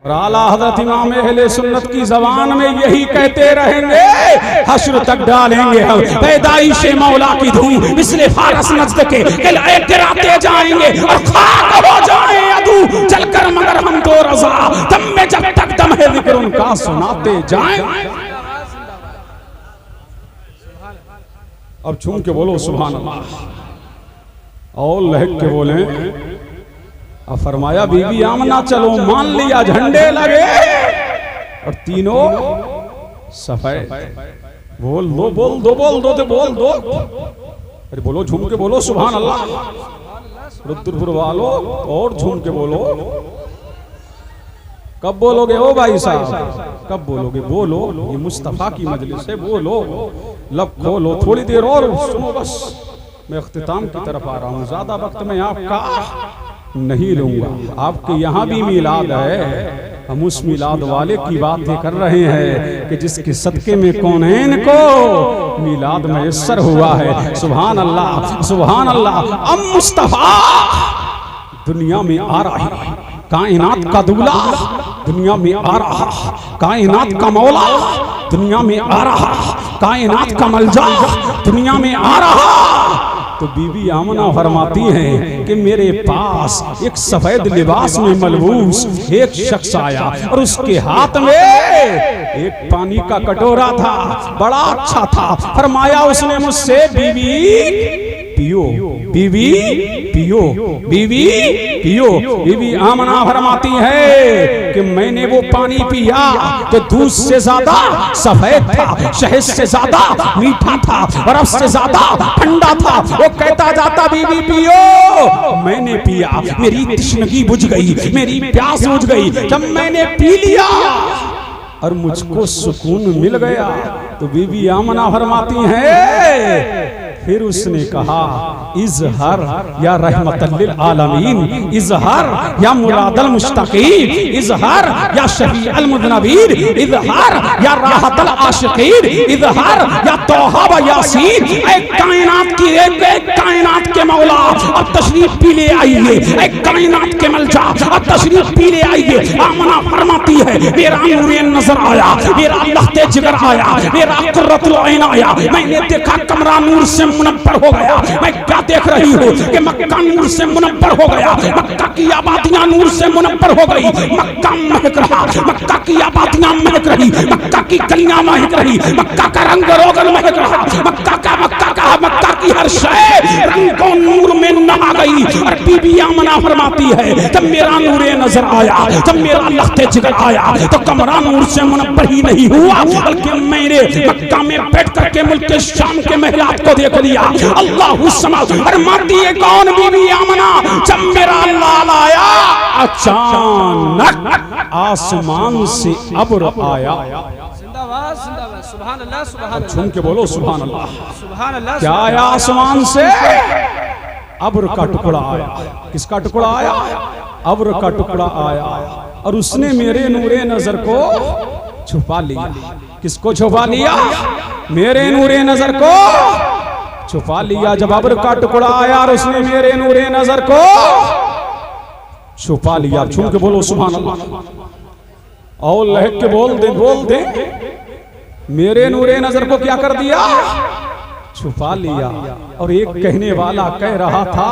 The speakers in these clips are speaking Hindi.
और आला हजरत इमाम अहले सुन्नत की जबान में यही कहते रहेंगे, हश्र तक डालेंगे हम पैदाइश मौला की धूम, इसलिए फारस नज्द के गिराते जाएंगे और खाक हो जाए अदू चलकर, मगर हम तो रजा दम में जब तक दम है जिक्र उनका सुनाते जाएं। अब झूम के बोलो सुभान अल्लाह और लहक के बोले। अब फरमाया बीबी आमना चलो, मान लिया झंडे लगे और तीनों सफेद। बोल दो बोल दो बोल दो तो बोल दो, अरे बोलो झूम के बोलो सुभान अल्लाह। रुद्रपुर वालों और झूम के बोलो। कब बोलोगे ओ भाई साहब, कब बोलोगे? बोलो, ये मुस्तफा की मजलिस है, बोलो, लब खोलो, थोड़ी देर और सुनो बस। मैं इख्तिताम की तरफ आ रहा हूँ, ज्यादा वक्त में आपका नहीं लूंगा। आपके यहाँ भी मिलाद है, हम उस मिलाद वाले की बातें कर रहे हैं कि जिसके सदके में कौनैन को मिलाद मयस्सर हुआ है। सुभान अल्लाह सुभान अल्लाह। अब मुस्तफा दुनिया में आ रहा है, कायनात का दूल्हा दुनिया में आ रहा, कायनात का मौला दुनिया में आ रहा, कायनात का मलजा दुनिया में आ रहा। तो बीबी आमना फरमाती हैं कि मेरे पास एक सफेद लिबास में मलबूस एक शख्स आया और उसके हाथ में एक पानी का कटोरा था, बड़ा अच्छा था। फरमाया उसने मुझसे बीबी पियो, बीबी पियो, बीबी पियो। बीबी आमना फरमाती है कि मैंने वो पानी पिया तो दूध से ज्यादा सफेद था, शहद से ज्यादा मीठा था, बर्फ से ज्यादा ठंडा था। वो कहता जाता बीबी पियो। मैंने पिया, मेरी तृष्णगी बुझ गई, मेरी प्यास बुझ गई। जब मैंने पी लिया और मुझको सुकून मिल गया तो बीबी आमना फरमाती है फिर उसने कहा इज़हर या रहमतल लिल आलमीन, इज़हर या मुरादल मुश्ताकीन, इज़हर या शफीअल मुज़नबीन, इज़हर या राहतल आशिकीन, इज़हर या तौहा व यासीन। एक कायनात की एक कायनात के मौला अब तशरीफ पी ले आइए, एक कायनात के मलजा अब तशरीफ पी ले आइए। आमना फरमाती है मेरा नूरे नजर आया, मेरा लहते जिगर आया, मेरा कुर्रतुल ऐन आया। मैंने देखा कमरा नूर से मुनव्वर हो गया। मैं क्या देख रही हूँ कि मक्का नूर से मुनव्वर हो गया, मक्का की आबादियां नूर से मुनव्वर हो गई। मक्का महक रहा, मक्का की आबादियां महक रही, मक्का की गलियां महक रही, मक्का का रंग रोगन महक रहा, मक्का की हर शय रंगों नूर में नहा गई। और बीबी आमना फरमाती है जब मेरा नूरे नजर आया, जब मेरा लहते जिगर आया तो कमरा नूर से मुनव्वर ही नहीं हुआ, बल्कि मैंने मक्का में बैठ करके मुल्क शाम के महरात को देख लिया। अल्लाह समझ फरमाती है कौन बीबी आमना, जब मेरा लाल आया अचानक आसमान से अब्र आया। जिंदाबाद जिंदाबाद सुभान अल्लाह सुभान अल्लाह। झूम के बोलो सुभान अल्लाह। सुभान अल्लाह। क्या आया आसमान से? अब्र का टुकड़ा आया। किसका टुकड़ा आया? अब्र का टुकड़ा आया और उसने मेरे नूरे नजर को छुपा लिया। किसको छुपा लिया? मेरे नूरे नजर को छुपा लिया। जब अब्र का टुकड़ा आया और उसने मेरे नूरे नजर को छुपा लिया। झूम के बोलो सुभान अल्लाह और लहक के बोल दे। मेरे नूरे नजर को क्या कर दिया? छुपा लिया। और एक कहने वाला कह रहा था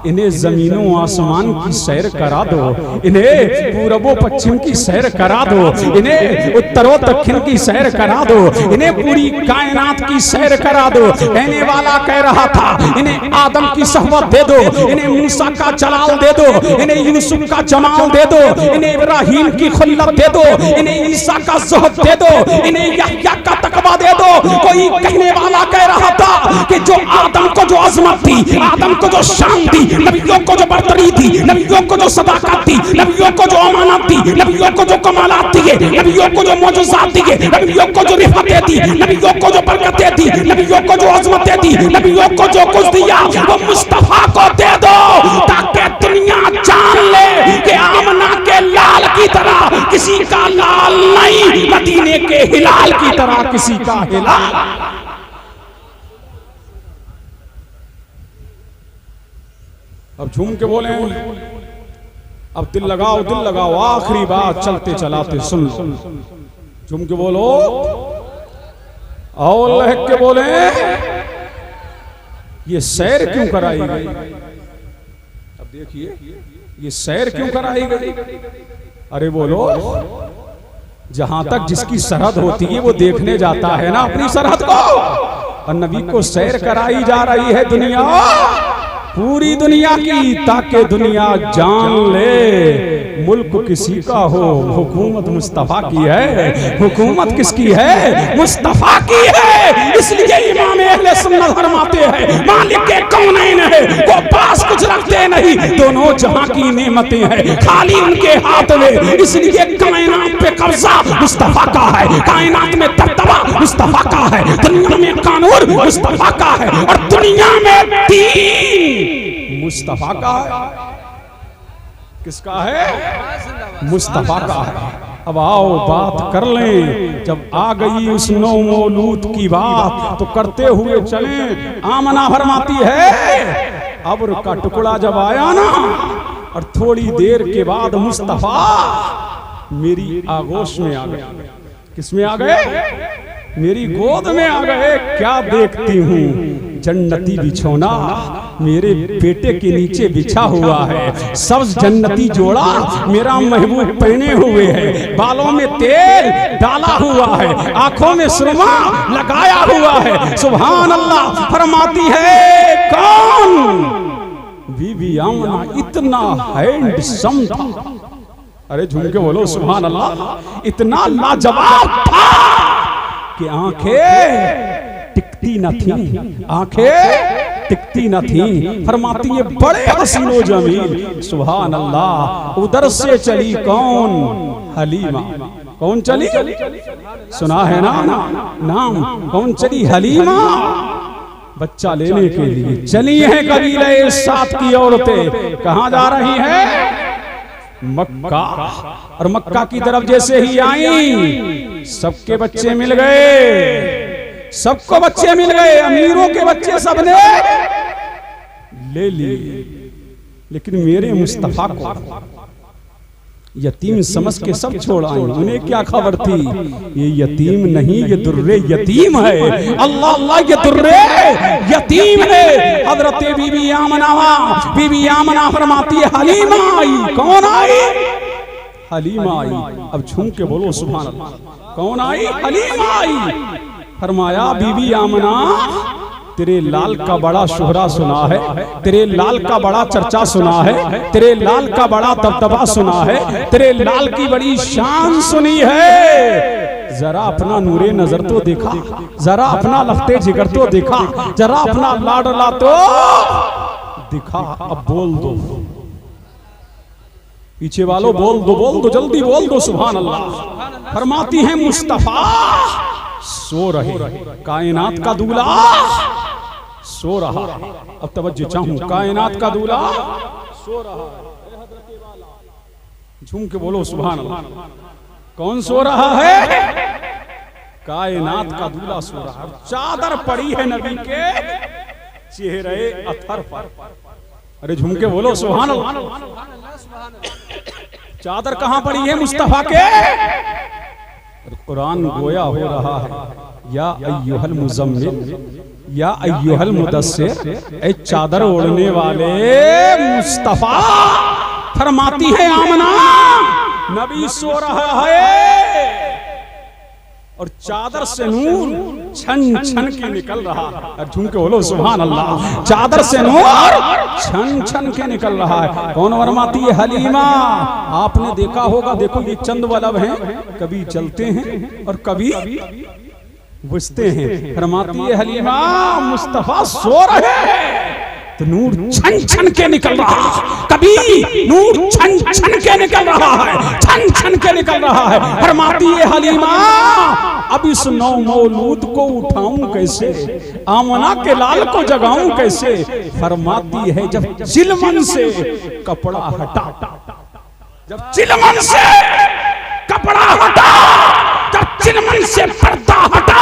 इन्हें जमीनों आसमान की सैर करा दो, इन्हें पूरबो पश्चिम की सैर करा दो, इन्हें उत्तरो दक्षिण की सैर करा दो, इन्हें पूरी कायनात की सैर करा दो। कहने वाला कह रहा था इन्हें आदम की सहबत दे दो, इन्हें मूसा का जलाल दे दो, इन्हें यूसुफ का जमाल दे दो, इन्हें इब्राहिम की खुल्लत दे दो, इन्हें ईसा का ज़ुहद दे दो, इन्हें यहया का तकवा दे दो। कोई कहने वाला कह रहा था कि जो आदम को जो अजमत थी, आदम को जो शान थी, नबियों को जो बरतरी थी, नबियों को जो सदाकत थी, नबियों को जो अमानत थी, नबियों को जो कमालात दिए, नबियों को जो मौजूजात दिए, नबियों को जो रिफतें दी, नबियों को जो बरकतें दी, नबियों को जो अजमतें दी, नबियों को जो कुछ दिया वो मुस्तफा को दे दो, ताकि दुनिया जान ले कि आमना के लाल की तरह किसी का लाल नहीं, मदीने के हिलाल की तरह किसी का हिलाल। अब झूम के बोले अब दिल लगाओ, आखिरी बात चलते चलाते सुन लो। झूम के बोलो और लहक के बोले, ये सैर क्यों कराई गई? अब देखिए ये सैर क्यों कराई गई? अरे बोलो, जहां तक जिसकी सरहद होती है वो देखने जाता है ना अपनी सरहद को, और नबी को सैर कराई जा रही है दुनिया, पूरी दुनिया की, ताकि दुनिया जान ले मुल्क किसी का हो, हुकूमत मुस्तफा की है। हुकूमत किसकी है? मुस्तफा की है। इसलिए इमाम अहले सुन्नत फरमाते हैं, मालिक के कौनैन है, वो पास कुछ रखते नहीं, दोनों जहां की नेमतें हैं खाली उनके हाथ में। इसलिए कायनात पे कब्जा मुस्तफा का है, कायनात में दबदबा मुस्तफा का है, दुनिया में कानून मुस्तफा का है, और दुनिया में दीन मुस्तफा का है। किसका है? मुस्तफा का है। अब आओ बात कर लें, जब आ गई उस नौ मौलूद की बात तो करते हुए चले। आमना फरमाती है, अब्र का टुकड़ा जब आया ना, और थोड़ी देर के बाद मुस्तफा मेरी आगोश में आ गए। किस में आ गए? मेरी गोद में आ गए। क्या देखती हूँ? जन्नती बिछोना मेरे बेटे के नीचे बिछा हुआ है, सब्ज जन्नती जोड़ा मेरा महबूब पहने हुए है, बालों में तेल डाला हुआ है, आंखों में सुरमा लगाया हुआ है। सुभान अल्लाह। फरमाती है, कौन? बीबी आमना इतना हैंडसम था। अरे झूम के बोलो सुभान अल्लाह। इतना लाजवाब था कि आंखें टिकती न थी, आंखें टिकती न थी। फरमाती है, बड़े हसीनो जमील। सुभान अल्लाह। उधर से चली कौन? हलीमा। कौन चली? सुना है ना नाम? कौन चली? हलीमा। बच्चा लेने के लिए चली हैं कबीले साथ की औरतें। कहां जा रही हैं? मक्का। और मक्का की तरफ जैसे ही आई, सबके बच्चे मिल गए, सबको बच्चे मिल गए, अमीरों के बच्चे सबने ले लिए, लेकिन मेरे मुस्तफा को यतीम समझ के सब छोड़ आए। उन्हें क्या खबर थी? ये यतीम नहीं, ये दुर्रे यतीम है। अल्लाह अल्लाह, ये दुर्रे यतीम है। हजरत बीबी आमना फरमाती है, हलीमा आई। कौन आई? हलीमा आई। अब झूम के बोलो सुभान अल्लाह। कौन आई? हलीमा आई। फरमाया, बीबी आमना, तेरे लाल का बड़ा शोहरा सुना है, तेरे लाल का बड़ा चर्चा सुना है, तेरे लाल का बड़ा दबदबा सुना है, तेरे लाल की बड़ी शान सुनी है। जरा अपना नूरे नजर तो देखा, जरा अपना लफ्ते जिगर तो देखा, जरा अपना लाडला तो दिखा। अब बोल दो पीछे वालों, बोल दो, जल्दी बोल दो सुभान अल्लाह। फरमाती है, मुस्तफा सो रहे, कायनात का दूल्हा सो रहा। अब तवज्जो चाहूं, कायनात का दूल्हा सो रहा है। झूम के बोलो सुभान अल्लाह। कौन सो रहा है? कायनात का दूल्हा सो रहा है। चादर पड़ी है नबी के चेहरे अथर पर। अरे झूम के बोलो सुभान अल्लाह। चादर कहां पड़ी है? मुस्तफा के। कुरान गोया हो रहा है, या अय्युहल मुज़म्मिल, या अय्युहल मुदस्सिर, ए चादर ओढ़ने वाले मुस्तफा। फरमाती है आमना, नबी सो रहा है और चादर से नूर छन छन के निकल रहा है। झूम के बोलो सुभान अल्लाह। चादर से नूर छन छन के निकल रहा है। कौन? फरमाती है, हलीमा। आपने देखा होगा, देखो ये चंद बल्ब हैं, कभी चलते हैं और कभी बुझते हैं। फरमाती है, हलीमा, मुस्तफा सो रहे हैं तो नूर छन छन के निकल रहा है, कभी नूर छन छन के निकल रहा है, छन छन के निकल रहा है। फरमाती है, हलीमा, अब इस नौ मौलूद को उठाऊं कैसे, आमना के लाल को जगाऊं कैसे। फरमाती है, जब चिलमन से कपड़ा हटा, जब चिलमन से कपड़ा हटा, जब चिलमन से पर्दा हटा,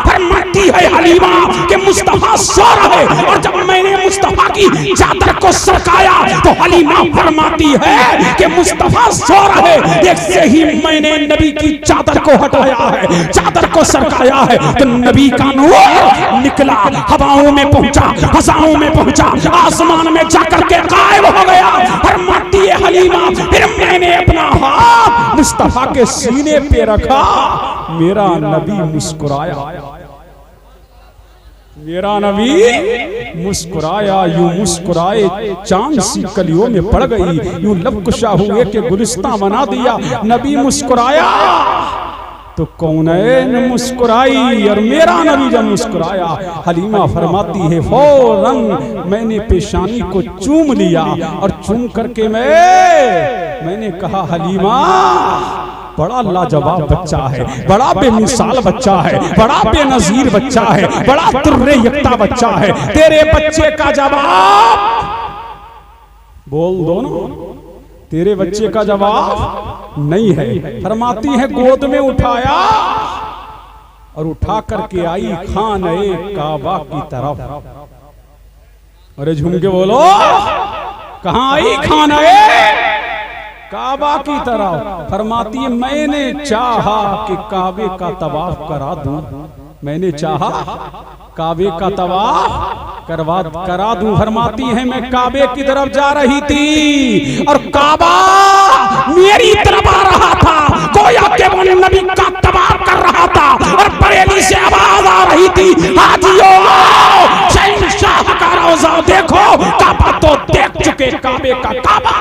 फरमाती है हलीमा कि मुस्तफा सो रहे। और जब मैंने मुस्तफा की की चादर को सरकाया तो हलीमा फरमाती है कि मुस्तफा सो रहे, जैसे ही मैंने नबी की चादर को हटाया है, चादर को सरकाया है, तो नबी का नूर निकला, हवाओं में पहुंचा, हजाओं में पहुंचा, आसमान में जाकर के गायब हो गया। फरमाती है हलीमा, फिर मैंने अपना हाथ मुस्तफा के सीने पे रखा, मेरा नबी मुस्कुराया, मेरा नबी मुस्कुराया, यूं मुस्कुराए चांद सी कलियों में पड़ गई, यूं लबकुशा हुए कि गुलिस्तां बना दिया। नबी मुस्कुराया तो कौनैन मुस्कुराई, और मेरा नबी जब मुस्कुराया, हलीमा फरमाती है फौरन मैंने पेशानी को चूम लिया, और चूम करके मैंने कहा हलीमा बड़ा लाजवाब बच्चा है, बड़ा बेमिसाल बच्चा है, बड़ा बेनजीर बच्चा है, बड़ा तुर्रे यक्ता बच्चा है, तेरे बच्चे का जवाब बोल दो ना, तेरे बच्चे का जवाब नहीं है। फरमाती है गोद में उठाया और उठा करके आई खाने काबा की तरफ। अरे झूम के बोलो, कहां आई? खाने काबा की तरफ। फरमाती है मैंने चाहा कि काबे का तवाफ करा दूं, मैंने चाहा काबे का तवाफ करा दूं। फरमाती है मैं काबे की तरफ जा रही थी और काबा मेरी तरफ आ रहा था, गोया के वो नबी का तवाफ कर रहा था, और बरेली से आवाज आ रही थी हाजियों शहंशाह का रोजा देखो, काबा तो देख चुके, काबे का काबा।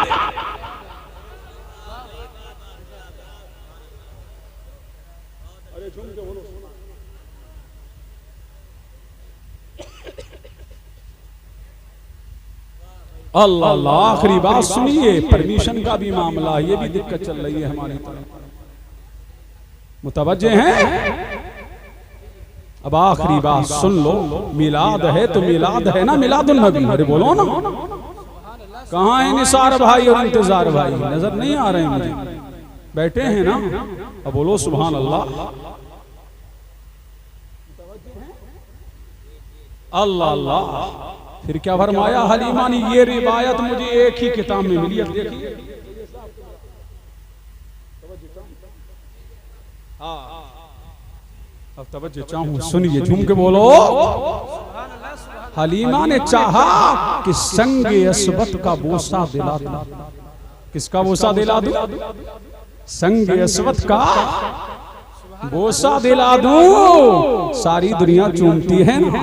अल्लाह अल्लाह, आखिरी बात सुनिए, परमिशन का भी मामला, ये भी दिक्कत चल रही है हमारी तरफ, मुतवज्जे हैं? अब आखिरी बात सुन लो, मिलाद है तो मिलाद है ना, मिलादुन नबी। अरे बोलो ना, कहाँ है निसार भाई और इंतजार भाई? नजर नहीं आ रहे हैं मुझे, बैठे हैं ना? अब बोलो सुभान अल्लाह, अल्लाह अल्लाह। फिर क्या फरमाया हलीमा ने? ये रिवायत मुझे एक ही किताब में मिली, अब देखिए, अब तवज्जो चाहूं, सुनिए, झूम के बोलो। हलीमा ने चाहा कि संगे अस्वत का बोसा दिला दूं। किसका बोसा दिला दूं? संगे अस्वत का बोसा दिला दूं। सारी दुनिया चूमती है ना,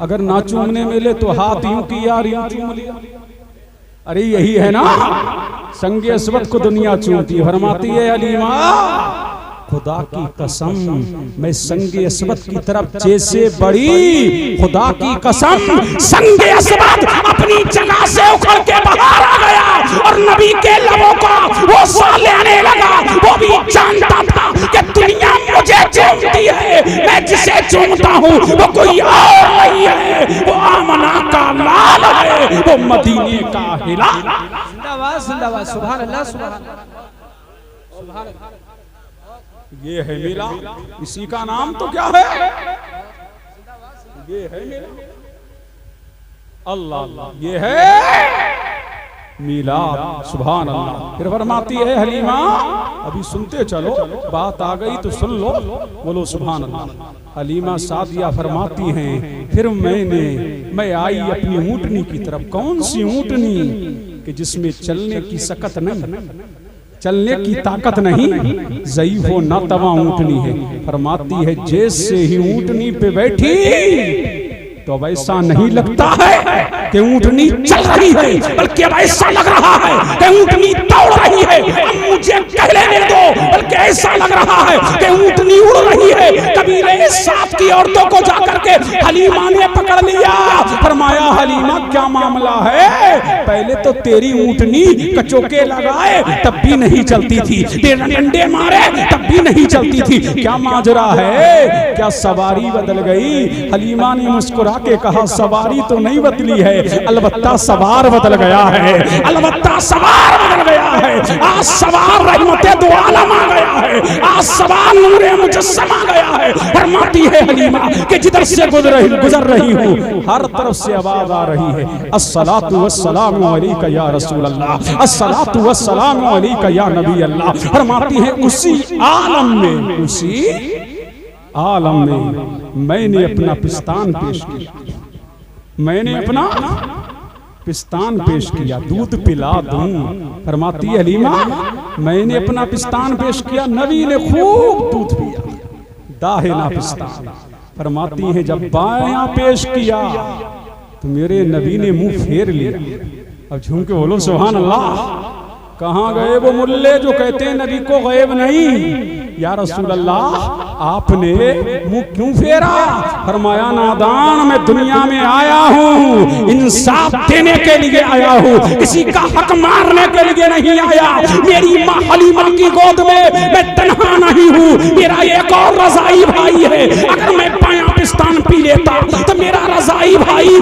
अगर ना चूमने मिले तो हाथ यूं किया, यूं चूम लिया। अरे यही है ना, संगे अस्वत को दुनिया चूमती। फरमाती है हलीमा खुदा की कसम, मैं संगे अस्वत की तरफ जैसे बड़ी, खुदा की कसम संगे अस्वत अपनी जगह से उखड़ के बाहर आ गया और नबी के लबों का वो सा लेने लगा। वो भी जानता था कि दुनिया मुझे चूमती है, मैं जिसे चूमता हूँ वो कोई और नहीं है, वो आमना का लाल है, वो मदीने का हिलाल। जिंदाबाद जिंदाबाद, सुभान अल्लाह सुभान अल्लाह सुभान अल्लाह। ये है मिला, इसी का नाम तो क्या है? ये है मिला, अल्लाह अल्लाह, ये है मिलाद, सुभान अल्लाह। फिर फरमाती है हलीमा, अभी सुनते चलो, बात आ गई तो सुन लो, बोलो सुभान अल्लाह। हलीमा सादिया फरमाती हैं फिर मैं आई अपनी ऊंटनी की तरफ। कौन सी ऊंटनी? कि जिसमें चलने की सकत नहीं, चलने की ताकत नहीं, ज़ईफ़ व नातवा ऊंटनी है। फरमाती है जैसे ही ऊंटनी पे बैठी तो अब ऐसा नहीं लगता है कि ऊंटनी चल रही है, बल्कि अब ऐसा लग रहा है कि ऊंटनी दौड़ रही है। अब मुझे कह लेने दो, बल्कि ऐसा लग रहा है कि ऊंटनी उड़ रही है। कबीले साथ की औरतों को जाकर के हलीमा ने पकड़ लिया। फरमाया हलीमा क्या मामला है? पहले तो तेरी ऊंटनी कचोके लगाए तब भी नहीं चलती थी, तेरे डंडे मारे तब भी नहीं चलती थी, क्या माजरा है? क्या सवारी बदल गई? हलीमा ने मुस्कुरा के कहा सवारी तो नहीं बदली है, अलबत्ता सवार बदल गया है, अलबत्ता सवार बदल गया है। आज सवार रहमते दो आलम आ गया है, आज सवा नूरे मुजस्समा गया है। फरमाती है हलीमा कि जिधर से गुजर रही हूँ हर तरफ से आवाज आ रही है, अस्सलातु वस्सलामु अलैका या रसूल अल्लाह, अस्सलातु वस्सलामु अलैका या नबी अल्लाह। फरमाती है उसी आलम में मैंने अपना पिस्तान पेश किया, मैंने अपना पिस्तान पेश किया, दूध पिला दूं। फरमाती है हलीमा मैंने अपना पिस्तान पेश किया, नबी ने खूब दूध पिया, दाहे ना पिस्तान। फरमाती है जब बायां पेश किया तो मेरे नबी ने मुंह फेर लिया। अब झूम के बोलो सुभान अल्लाह। कहाँ गए वो मुल्ले जो कहते हैं नबी को गैब नहीं? या रसूल अल्लाह आपने मुंह क्यों फेरा? फरमाया नादान मैं दुनिया में आया हूँ इंसाफ देने के लिए आया हूँ, किसी का हक मारने के लिए नहीं आया। मेरी माँ हलीमा की गोद में मैं तन्हा नहीं हूँ, मेरा एक और रज़ाई भाई है। अगर मैं बायां पिस्तान पी लेता तो मेरा रज़ाई भाई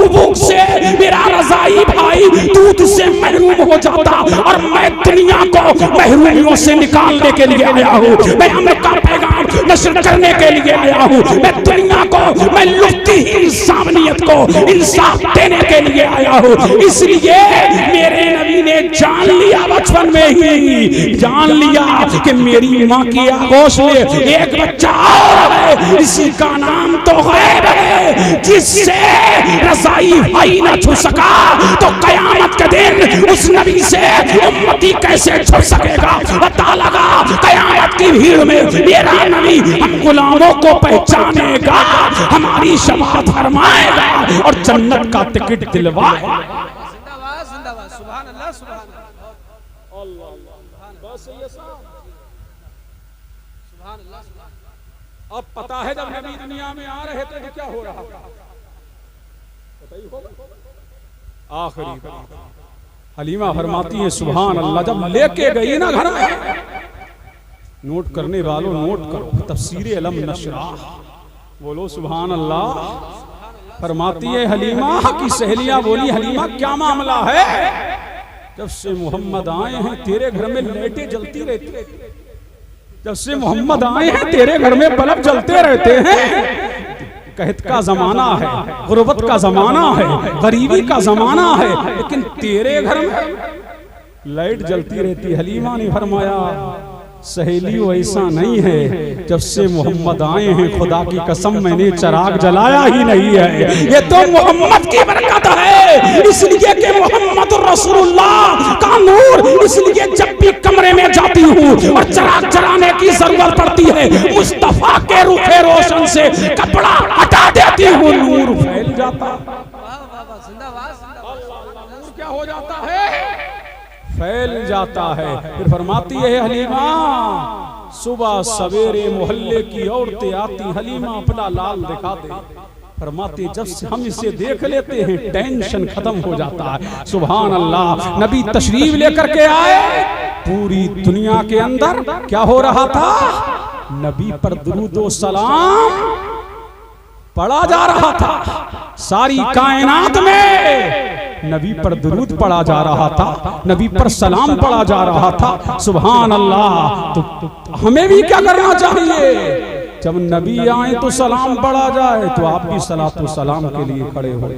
भूख से, मेरा रज़ाई भाई दूध से महरूम हो जाता और मैं दुनिया को महरूमियों से निकालने के लिए आया हूँ। मैं अमर का पैगाम नश्र करने के लिए आया हूँ। मैं दुनिया को, मैं लुटती इंसानियत को इंसाफ देने के लिए आया हूँ। इसलिए मेरे नबी ने जान लिया, बचपन में ही जान लिया कि मेरी माँ की आगोश में एक बच्चा और है, इसी का नाम तो गैब है। जिससे रज़ाई भाई न छू सका तो कयामत के दिन उस नबी से उम्मती कैसे छुप सकेगा? पता लगा कयामत की भीड़ में मेरा नबी हम गुलामों को पहचानेगा, हमारी शफाअत फरमाएगा और जन्नत का टिकट दिलवाएगा। जिंदाबाद जिंदाबाद सुभान अल्लाह सुभान अल्लाह बस ये सुभान अल्लाह। अब पता है जब नबी दुनिया में आ रहे थे तो क्या हो रहा था? आखिरी हलीमा फरमाती है सुभान अल्लाह जब लेके गई ना घर में, नोट करने वालों नोट करो, तफसीर अलम नशरा, बोलो सुभान अल्लाह। फरमाती है हलीमा की सहेलियां बोली हलीमा क्या मामला है? जब से मोहम्मद आए हैं तेरे घर में लाइटें जलती रहती, जब से मोहम्मद आए हैं तेरे घर में बल्ब जलते रहते हैं। कहत का जमाना है, गुर्बत का जमाना है, गरीबी का जमाना है, लेकिन तेरे घर में लाइट जलती रहती। हलीमा ने फरमाया सहेली ऐसा नहीं है, जब से मोहम्मद आए हैं खुदा की कसम मैंने चिराग जलाया ही नहीं है। ये तो मोहम्मद की बरकत है, इसलिए कि मोहम्मद रसूलुल्लाह का नूर, इसलिए जब भी कमरे में जाती हूँ और चिराग जलाने की जरूरत पड़ती है मुस्तफा के रूखे रोशन से कपड़ा हटा देती हूँ, नूर फैल जाता। नूर क्या हो जाता है? फैल जाता है। फिर फरमाती है हलीमा सुबह सवेरे मोहल्ले की औरतें आती, हलीमा अपना लाल दिखा दे। फरमाती जब से हम इसे देख लेते हैं टेंशन खत्म हो जाता है। सुभान अल्लाह। नबी तशरीफ लेकर के आए, पूरी दुनिया के अंदर क्या हो रहा था? नबी पर दुरूदो सलाम पढ़ा जा रहा था। सारी कायनात में नबी पर दुरूद पढ़ा जा रहा था, नबी पर सलाम पढ़ा जा रहा था। सुभान अल्लाह। तो हमें भी क्या करना चाहिए? जब नबी आए तो सलाम पढ़ा जाए तो आप भी सलातो सलाम के लिए खड़े हो।